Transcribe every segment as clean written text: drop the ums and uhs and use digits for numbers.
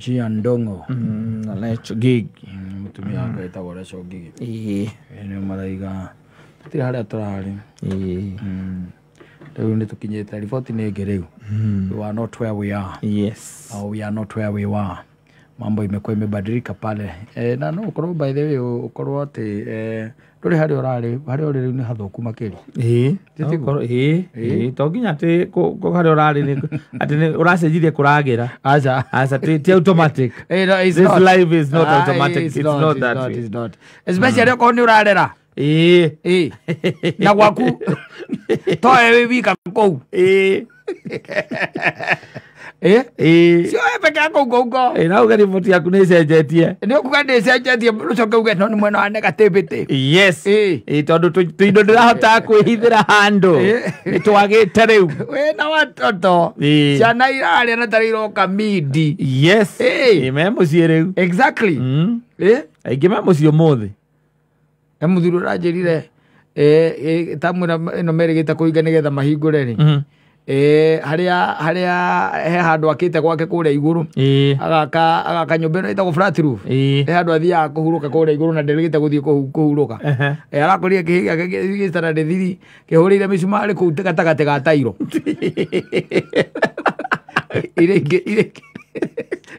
Jia Ndongo. Na lecho gig. Mutumia wake etagwo lecho gig. Ni maraiga. Tira haria turari. Riu ni tukinyite riboti ni ngiriu. We are not where we are. Yes. We are not where we were. Mambo imekuwa imebadilika pale. Na no ukorwo by the way ukorwo ati nduri hari urari ni hathuku makiri. To nginya ati ko hari urari ati ni uracenjithie kuragira. Acha ti automatic. This life is not automatic. It's not that. It's not. Especially ko ni urarera. Na gwaku to ewe wika kou. Sio peke yako huko. Na ugari ripoti yaku ni cenjetie. Ni ukuga ni cenjetie ucoke uge no ni mwena wa negativity. Yes. Tondu tuindo ndirahota kwihithira handu. Ni twagite riu. We na watoto. Ciana iraria na tariroka midi. Yes. Me mucie riu. Exactly. Aingi me mucie umuthi. Muthuru ranjirire tamwira ino merigita kuinga nigetha mahingure ri. Haria he handu akite gwake kuria iguru agaka nyumba ino itagwo flat roof handu athia kuhuruka kuria iguru na ndirigite guthie kuhuruka arakoria kihiga gistara ndithiri kihurire misumari ku gatagate ga tairo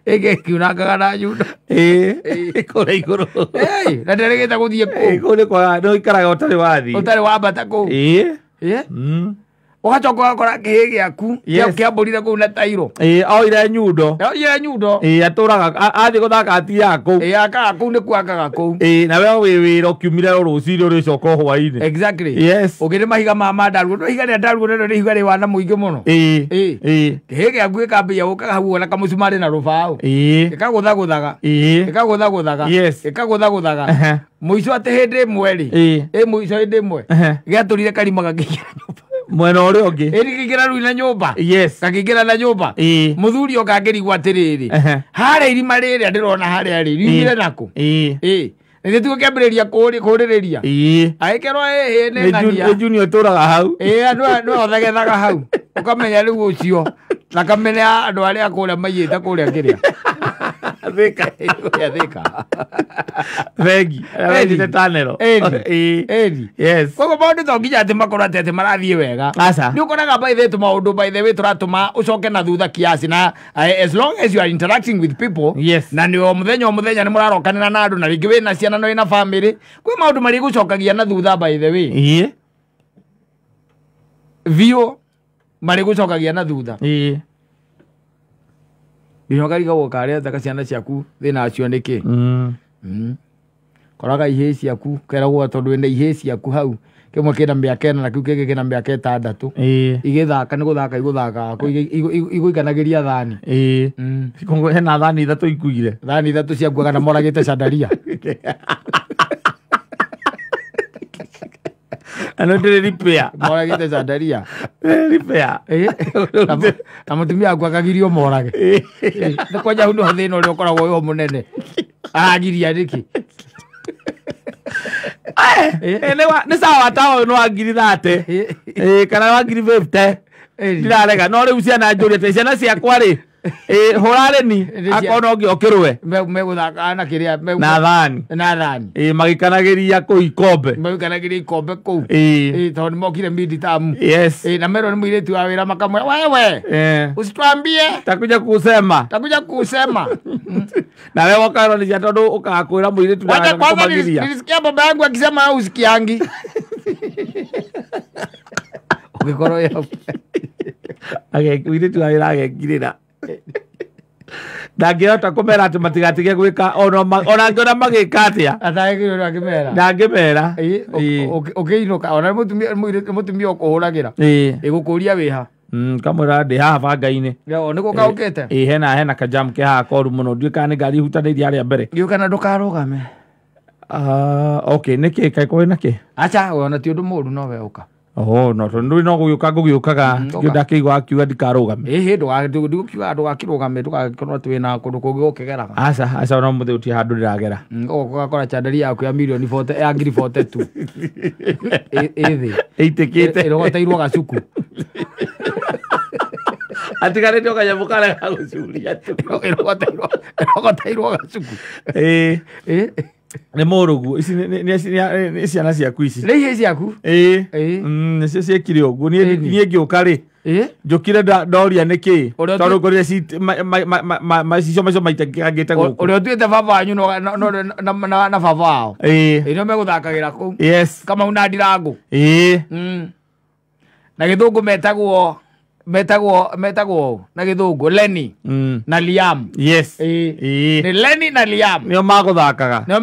irenge kiunangaga na nyundo kuria iguru na ndirigite guthie kuri kwa no ikaraga utari wathi utari wambata ku ugacoka ugakora kihi giaku kiamburire kuu na tairo oire nyundo aturaga athi guthaka atia kuu akaga kuu niku akaga kuu na we wi wira ukiumire ruciri uricoka hwaini. Exactly. Yes. Ukiri mahiga ma mandaru ihiga ria ndaru no ni ihiga ri wana muingi muno kihi giaku gikambia gukaga hau na kamusumari na rubao gikaguthaga gikaguthaga muico ati hindi mweri muico hindi mwe giaturire karima gakigira nyumba mwena uri ungi gikigira ru na nyumba. Yes. Gakigira na nyumba muthuri okangirigwa atiriri haria irima riria ndirona haria ri rimire naku nä tugo kä ambä rä ria kå rä rä ria agä kerwo nä ng'ania junior tåraga hau no thagethaga hau å kamenya rä u å cio na kamenya andå arä a kå rä a maiyä te kå rä a kä rä a thika vengi wendite tanero koguo maå to nginya atä makorwo atä marathiä wega nä å koraga tå maå ndå tå ratå ma å coke na thutha kiasi na as long as you are interacting with people na nä o må thenya nä må rarokanä ra na andå na rä ngä wä na ciana no wä na bamä kwä maå ndå marä gå cokagia na thutha biå marä gå cokagia na thutha nginya karigagwo karä ataka ciana ciaku thä na cio nä kä koraga ihä ciaku keragwo tondå wä na ihä ciaku hau kä mwe kä na mä aka ena na kä u kä ngä kä na mä aka ätandatå igä thaka nä gå thaka igå thaka igå ikanagä ria thani hena thani ithatå ikuire thani ithatå ciakuaga na moragä te candaria ano ndä ripea moragä te candaria ripea na må tumia aku akagirio morage nä kwanja hau nä ho thä na å rä a å koragwo wä o må nene aragiria nä kä nä sawa tawa no angiri 30 kana wa ngiri 50 ndirarega no rä u ciana njå ria te ciana ciakwa rä hurare ni akona ngi okirwe megũthaka na kiria na thani magikanagiria ku ikombe kuu tondu mokire midi tamu na mero ni mwiritu wa wira makamwe wewe usitwambie takuja kusema na wewe wakaro ni tondu ukakwira mwiritu na kumagiria nilisikia baba yangu akisema au usikiangi ukikoro yo mwiritu wa wira agekirira ndangĩhota kũmera atĩ matigatige gwĩka ona ngĩona magĩka atĩa atagĩrĩirwo akĩmera ndangĩmera ũkĩinũka ona mũtumia ũkũhũragĩra ĩgũkũria wĩha kamwĩra ndĩ haha banga-inĩ nĩ gũkaũkĩte hena kajam ke haha koru mũno ndiũĩ kana nĩ ngari ihutanĩirie harĩa mbere ndiũĩ kana ndũkarũgame okay nĩkĩ kaĩ kwĩ nakĩ acha ona ti ũndũ mũũru no we ũka no tondu no gũgĩũkaga ndakĩigua akiuga ndikarũgame ndũgũkiuga ndũgakĩrũgame ndũgagĩkorwo atĩ wĩna kũndũ kũngĩ ũkĩgeraga aca no mũthĩ ũtirĩ handũ ndĩragera ũgakora chandari yaku ya mirioni ya ngiri 42 ĩthĩ ĩitĩkĩte ĩrogoteirwo gacuku atigarite okanyamu kare gagucuria tu irogotairwo gacuku nä må rå guo ici nä ciana ciaku ici nä ihä ciaku nä cio ciäkire å guo niä ngä å ka rä njå kire ndoria nä kä tondå ngå rire cicio macio maitangä te gå å rä a å tuä te baba wanyu na baba wao nio megå thakagä ra kå u Kamau na Ndirangũ na gä thå ngå metagwo na gä thå ngå Lenny na Liam nä Lenny na Liam nio magå thakaga na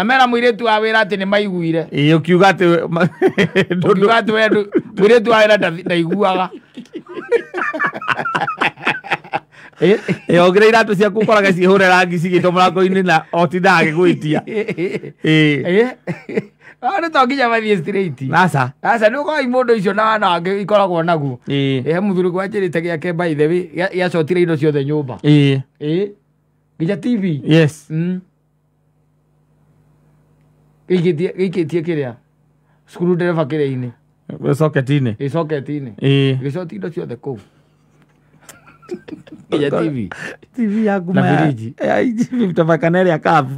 mera må irä tu wa wä ra atä nä maiguire å kiuga atä må irä tu wa wä ra ndaiguaga å ngä rä iratå ciaku koraga cihå re rangi cigä two må rango-inä na otindaga agä gwä tia nä to nginya mathiä straight aca nä å koragwo må ndå icio na wana wangä ikoragwo naguo he må thuri kå anjä rä te gä ake mbaithe gäacotire indo ciothe nyå mba nginya tv gä tie kä rä a cukuru ndereba kä rä inä soketinä gä coti indo ciothe kå u nginya tv yaku tabakana ä rä a kabu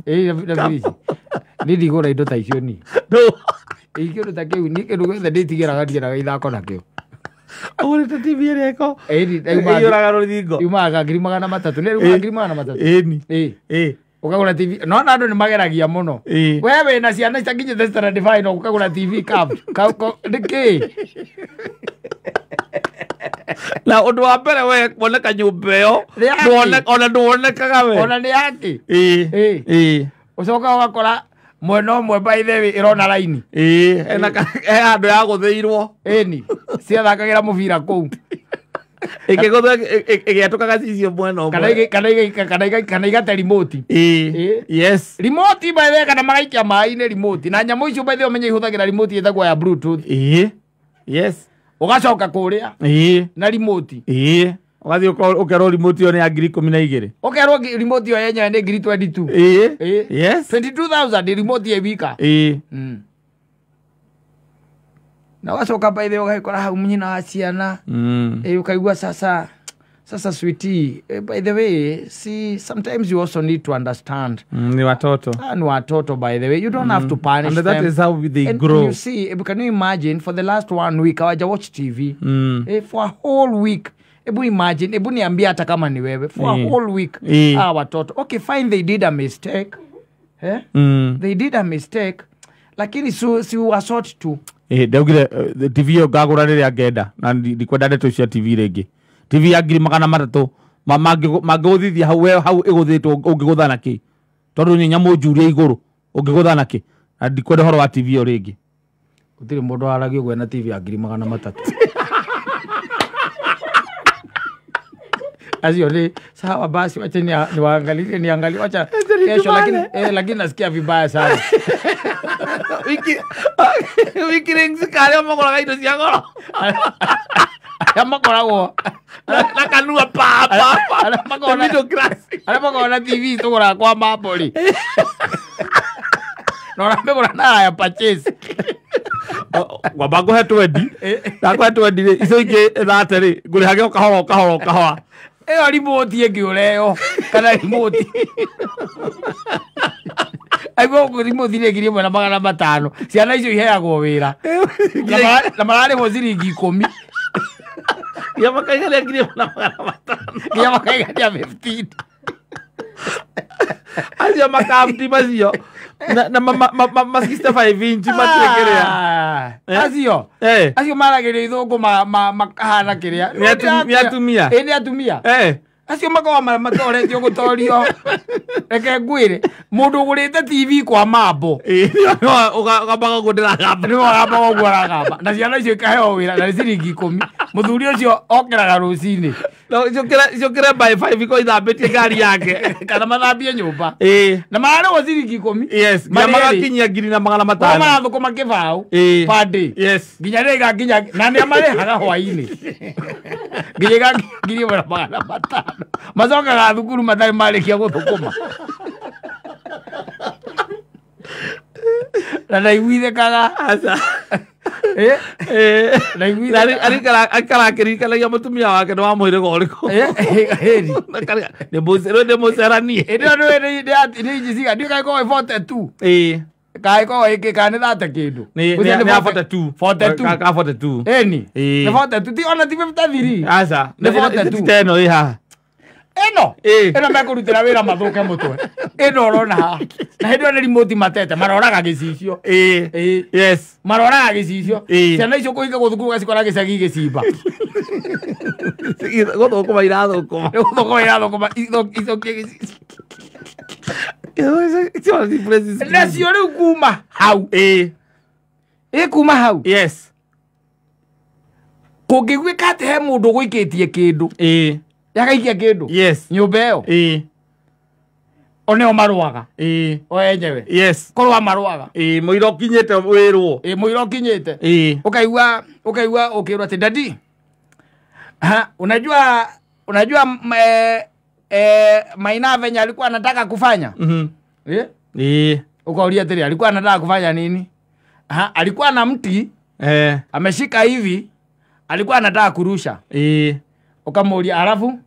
nä ndigå ra indo ta icio ni kä ndå ta kä u kä ndå gothe ndä tigä raga ndieraga ithako nakä å gå rä te tv ä rä ko ä raga rå thingo iumaga 3,300 nä rä uma 3,300 å kagå TV no na andå nä mageragia må no we wä na ciana citanginyä te standard no å kagå ra TV nä kä na å ndå wa mbere we kuoneka nyå mba ä yo ona ndå wonekaga we ona nä yakä å coka å gakora mwena å mwe mbaithe ä rona raini he handå ya gå thä irwo ni ciathakagä ra må bira kå u ä kä gå ä gä atå kaga cicio mwena å kana igate remote remote mbaithe kana magaikia maĩ-inĩ remote na nyamå icio mbaithe å menye ihå thagä ra remote ä tagwo ya bluetooth å gacoka kå rä a na remote å gathiä å kerwo remote ĩyo nĩ ya 12,000 å kerwo remote ĩyo yenyewe nĩ 22 22,000 remote ĩ wika na wacoka mbaithe å gagä kora hau nyina wa ciana å kaigua sasa sweetie by the way see sometimes you also need to understand ni watoto by the way you don't have to punish and them. That is how they and grow. You see, can you imagine for the last 1 week hawaja watch TV for a whole week. Ebu imagine, ebu niambia hata kama ni wewe for a whole week watoto. Okay, fine, they did a mistake. They did a mistake. Lakini si wasort tu. Ndaugire TV yo ngagura riria ngenda na ndikwenda ndeto cia TV ringi. TV ya 3,300 mangĩgũthithia hau ĩgũthĩtwo ũngĩgũtha na kĩ tondũ nĩ nyamũ njuria igũrũ ũngĩgũtha na kĩ na ndikwenda ũhoro wa TV ĩyo rĩngĩ gũtirĩ mũndũ waragia ũguo na TV ya 3,300 Azio ni sawa basi wacha niangalie wacha kesho lakini nasikia vibaya sana wiki ringi kale mokora indo cia goro amakoragwo na kanua papa middle class makona TV tugura kwa mabori no ramegura na ya purchase wabango he 20 na kwa 20 icio ingi 30 ri nguri hage kahora eyo remote ngĩũreo kana remote aigo remote ile ngiri 1,500 ciana icio iheagwo wĩra na mararĩhwo ciringi 10 ya makaigalia ngiri 1,500 ya makaigalia 15 acio makamti macio na ma 65 inch mategerea acio maragĩria ithũngũ makahana kĩrĩa nĩ atumia nĩ atumia acio makoragwo matoretio gũtorio reke ngwĩre mũndũ ũgũrĩte TV kwa mambo ũgambaga ũguo ndĩragamba nĩwagamba ũguo aragamba na ciana icio ikaheo wĩra na ciringi 10 mũthuri ũcio okeraga rũcinĩ ciũkĩre by 5 iko ithambĩtie ngari yake kana mathambie nyũmba na mararĩhwo ciringi 10 magakinyia 3,500 marathũkũma kĩbaũ per day nginya rĩrĩa igakinya na nĩ amarehaga hwainĩ nginya 3,500 macokaga thukuru matarĩ marĩkia gũthũkũma na ndaiguithĩkaga Akara kirikana ya mutumia wake no amwire goriko. Heri. Ne muserani. Ni jisiga ndio kai ko 42. Kai ko ike kana data kidu. Ni 42. 42. Ka 42. Ni 42 ti ona ti 53. Asa. Ni 42. Teno iha. Eno mekurutira wira mathuke mutwe. Eno rona ha. Na hindu ni remote matete maroraga gicicio. Yes. Maroraga gicicio. Ciana icio kuinga guthukuru gacikora gicagi gicimba. Guthukuma irathukuma. Guthukuma irathukuma icokie gicicio. Nacio riu kuma hau. Kuma hau. Yes. Kungigwika ati he mundu gwikitie kindu. Yakaikia kindu. Yes. Nyumba iyo. One maruaga. O enyewe. Yes. Korwa maruaga. Muiro kinyete wirwo. Muiro kinyete. Ukaigua ukirwa ati dadi. Unajua Maina venye alikuwa anataka kufanya. Ukaulia tena alikuwa anataka kufanya nini? Alikuwa na mti. Ameshika hivi. Alikuwa anataka kurusha. Ukamuulia alafu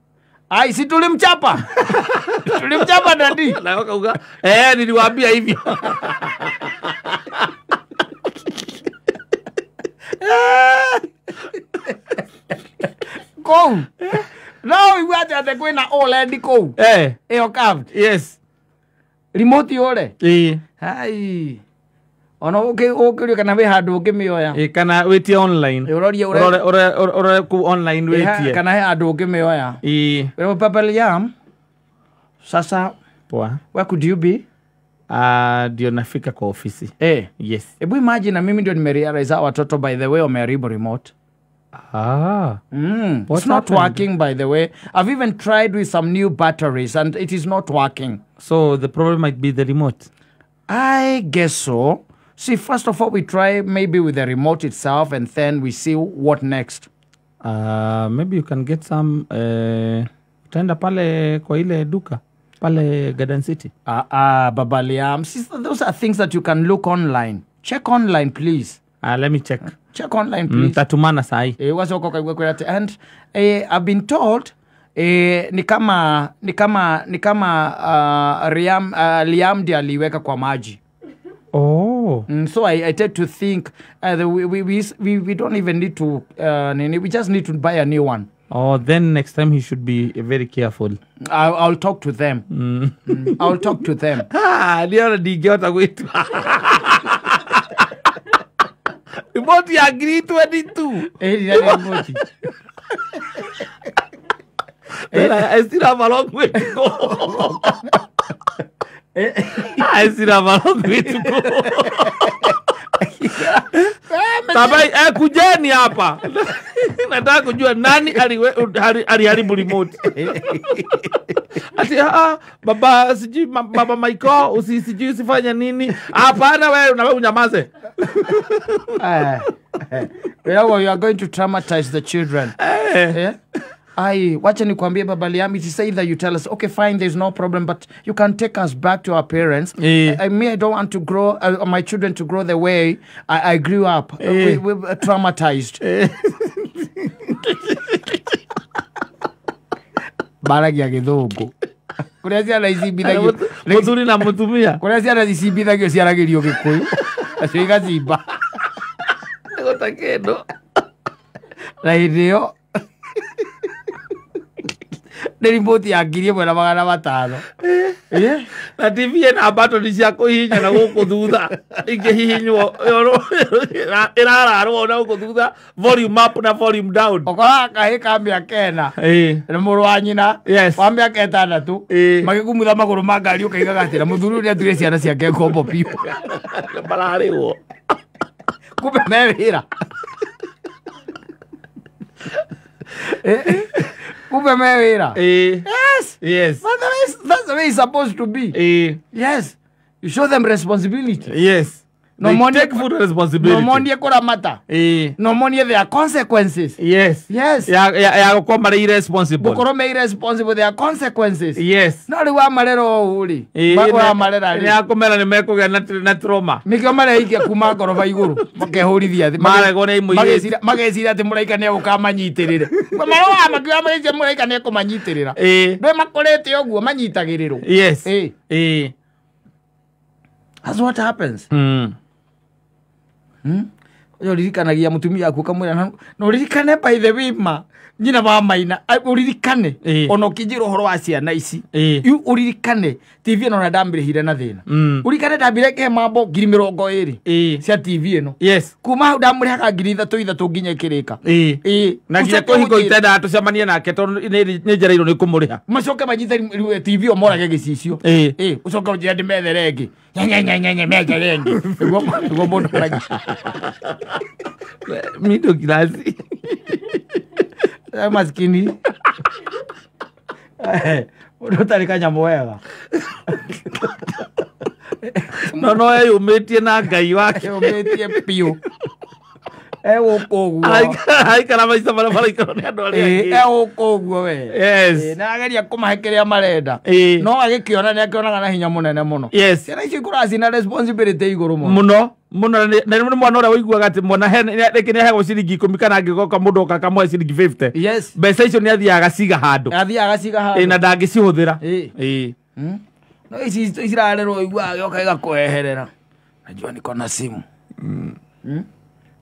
ai si tulimchapa. Tulimchapa dadi. Na ukauga niliwaambia hivyo. Go. No, we want to kwina OLED ko. Eo carved. Yes. Remote yore. Hai. Ono okay kana we handu ngimioya. Kana wetie online. Urorie ore ku online wetie. Kana he handu ngimioya. Wewe Papa Liam. Sasa poa. Where could you be? Ndio nafika kwa ofisi. Yes. Ebu imagine na mimi ndio nimerealize watoto by the way wameharibu remote. It's not working, by the way. I've even tried with some new batteries and it is not working. So the problem might be the remote? I guess so. See, first of all, we try maybe with the remote itself and then we see what next. Maybe you can get some... Utaenda pale kwa ile duka. Pale Garden City. Baba Liam. See, those are things that you can look online. Check online, please. Let me check. Check online, please. Tatumana sahi. And I've been told ni kama Liam ndiye aliweka kwa maji. So I tend to think we don't even need to we just need to buy a new one. Then next time he should be very careful. I'll talk to them. I'll talk to them. Ndio ndigota kwetu. Remote ya green 22. Remote. I still have a long way to go. I still have a long way to go. Tabai kujeni hapa. Nataka kujua nani aliharibu remote. Ati baba siji baba Michael usisiji usifanya nini? Hapana wewe unyamaze. Well, you are going to traumatize the children. Wacha nikwambie Baba Liam, it is either you tell us, okay, fine, there's no problem, but you can take us back to our parents. I don't want to grow, my children to grow the way I grew up. We're traumatized. Baragi ya githungu. Kuria ciana icibithagio. Muthuri na mutumia. Kuria ciana icibithagio ciaragirio Gikuyu. Acio igacimba. Gota kendo. Na hĩndĩ nĩ remote ya 1,500. Na TV na battery cia kuhihinya na guku thutha ingĩhihinywo ĩrararwo na guku thutha volume up na volume down. Okora kahĩ ka mĩaka 4 na mũrũ wa nyina wa mĩaka 6 magĩkumutha magũrũ ma ngari ũkaigaga atĩ na mũthuri ũrĩa aturire ciana ciake ngombo piũ bararĩrwo kumbe me wĩra. Kumbe me wĩra. Yes. That's the way it's supposed to be. Yes. You show them responsibility. Yes. take full responsibility. No monie kuramata. No monie there are consequences. Yes. Yes. Ya gukoma mari irresponsible. Gukoro me irresponsible, there are consequences. Yes. No ri wa marero uri. Wa marera ri. Ya kumera ni mekuga na trauma. Mikio mare ikia kuma ngoroba iguru. Makehurithia thi. Marego ni muire. Magecira ati muraika ni ukamanyitirire. Maro wa makio amaice muraika ni kumanyitirira. Ndwe makorete oguo manyitagirirwo. Yes. That's what happens. Uririkanagia mutumia aku kamwira no ririkane by the way ma nyina ba maina uririkane ono kijiro horo wa ciana ici uririkane TV eno na ndambire hire na thina uririkane ndambire ke mambo 2020 cia TV eno kuma ndamure haka 3 nginya kirika na nginya kuhingo itenda tucemanie nake tondu ni njereirwo ni kumuriha macoke manyita TV omorage gicicio ucoke njira ndimethere ngi nyanya mejerengi iguo mundu aragi middle class maskini utari kanyamu wega no yumitie na ngai wake yumitie piu ukoguo aikara maisha bara ikaro ni andu ari ukoguo we na ageria kumahekeria marenda no agikiona ni akionaga na hinya munene muno ciana icio ikuraci na responsibility iguru muno na ni mwana uria wiguaga ati mwana reke ni ahego ciringi 10 kana angigoka mundu oka kamwe ciringi 50 mbeca icio ni athiaga ciga handu na ndangicihuthira no ici irarerwo igua agioka igakueherera najua niko na simu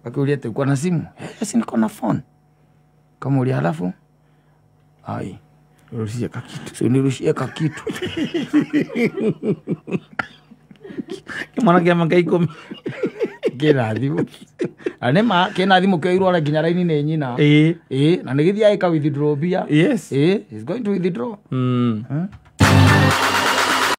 akiuria ati uko na simu yes niko na phone kamuria halafu ai rushia kakitu so nirushia kakitu kimwana kia manga 10 kina thimu anema kina thimu keirwo ara nginya raini ni nyina na nigithia ika withdraw bia yes is going to withdraw